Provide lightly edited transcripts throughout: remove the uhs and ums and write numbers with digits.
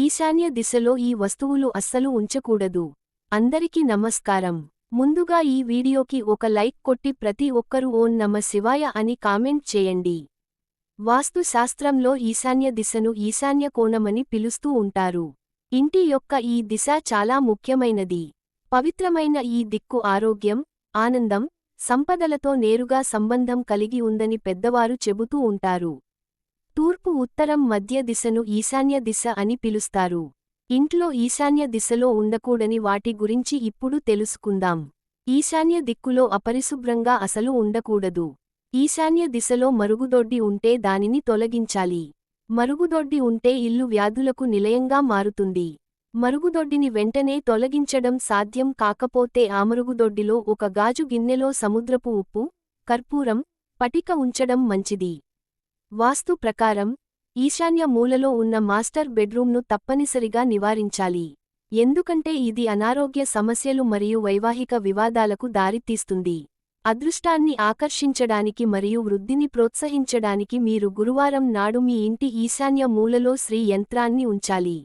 ఈశాన్య దిశలో ఈ వస్తువులు అస్సలు ఉంచకూడదు. అందరికీ నమస్కారం. ముందుగా ఈ వీడియోకి ఒక లైక్ కొట్టి ప్రతి ఒక్కరూ ఓం నమ శివాయ అని కామెంట్ చేయండి. వాస్తు శాస్త్రంలో ఈశాన్య దిశను ఈశాన్య కోణమని పిలుస్తూ ఉంటారు. ఇంటి యొక్క ఈ దిశ చాలా ముఖ్యమైనది. పవిత్రమైన ఈ దిక్కు ఆరోగ్యం, ఆనందం, సంపదలతో నేరుగా సంబంధం కలిగి ఉందని పెద్దవారు చెబుతూ ఉంటారు. తూర్పు ఉత్తరం మధ్య దిశను ఈశాన్య దిశ అని పిలుస్తారు. ఇంట్లో ఈశాన్య దిశలో ఉండకూడని వాటి గురించి ఇప్పుడు తెలుసుకుందాం. ఈశాన్య దిక్కులో అపరిశుభ్రంగా అసలు ఉండకూడదు. ఈశాన్య దిశలో మరుగుదొడ్డి ఉంటే దానిని తొలగించాలి. మరుగుదొడ్డి ఉంటే ఇల్లు వ్యాధులకు నిలయంగా మారుతుంది. మరుగుదొడ్డిని వెంటనే తొలగించడం సాధ్యం కాకపోతే ఆ మరుగుదొడ్డిలో ఒక గాజు గిన్నెలో సముద్రపు ఉప్పు, కర్పూరం, పటిక ఉంచడం మంచిది. వాస్తు ప్రకారం ఈశాన్య మూలలో ఉన్న మాస్టర్ బెడ్రూమ్ను తప్పనిసరిగా నివారించాలి. ఎందుకంటే ఇది అనారోగ్య సమస్యలు మరియు వైవాహిక వివాదాలకు దారితీస్తుంది. అదృష్టాన్ని ఆకర్షించడానికి మరియు వృద్ధిని ప్రోత్సహించడానికి మీరు గురువారం నాడు మీ ఇంటి ఈశాన్య మూలలో శ్రీ యంత్రాన్ని ఉంచాలి.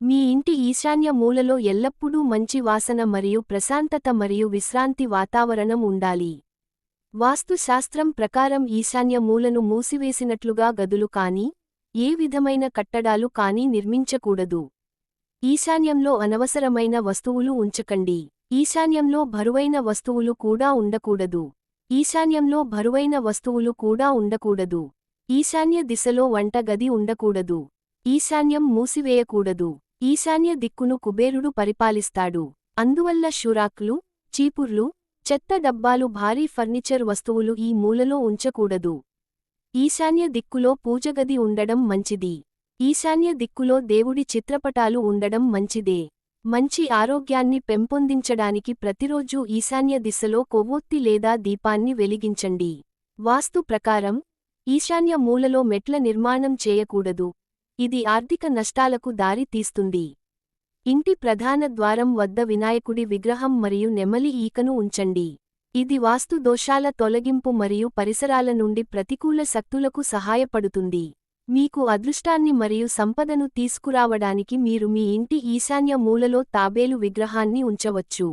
మీ ఇంటి ఈశాన్య మూలలో ఎల్లప్పుడూ మంచి వాసన మరియు ప్రశాంతత మరియు విశ్రాంతి వాతావరణం ఉండాలి. వాస్తు శాస్త్రం ప్రకారం ఈశాన్య మూలను మూసివేసినట్లుగా గదులు కానీ, ఏ విధమైన కట్టడాలు కానీ నిర్మించకూడదు. ఈశాన్యంలో అనవసరమైన వస్తువులు ఉంచకండి. ఈశాన్యంలో బరువైన వస్తువులు కూడా ఉండకూడదు. ఈశాన్యంలో బరువైన వస్తువులు కూడా ఉండకూడదు. ఈశాన్య దిశలో వంట గది ఉండకూడదు. ఈశాన్యం మూసివేయకూడదు. ఈశాన్య దిక్కును కుబేరుడు పరిపాలిస్తాడు. అందువల్ల షురాక్లు, చీపుర్లు, చెత్త డబ్బాలు భారీ ఫర్నిచర్ వస్తువులు ఈ మూలలో ఉంచకూడదు. ఈశాన్య దిక్కులో పూజగది ఉండడం మంచిది. ఈశాన్య దిక్కులో దేవుడి చిత్రపటాలు ఉండడం మంచిదే. మంచి ఆరోగ్యాన్ని పెంపొందించడానికి ప్రతిరోజూ ఈశాన్య దిశలో కొవ్వొత్తి లేదా దీపాన్ని వెలిగించండి. వాస్తు ప్రకారం ఈశాన్య మూలలో మెట్ల నిర్మాణం చేయకూడదు. ఇది ఆర్థిక నష్టాలకు దారి తీస్తుంది. ఇంటి ప్రధాన ద్వారం వద్ద వినాయకుడి విగ్రహం మరియు నెమలి ఈకను ఉంచండి. ఇది వాస్తు దోషాల తొలగింపు మరియు పరిసరాల నుండి ప్రతికూల శక్తులకు సహాయపడుతుంది. మీకు అదృష్టాన్ని మరియు సంపదను తీసుకురావడానికి మీరు మీ ఇంటి ఈశాన్య మూలలో తాబేలు విగ్రహాన్ని ఉంచవచ్చు.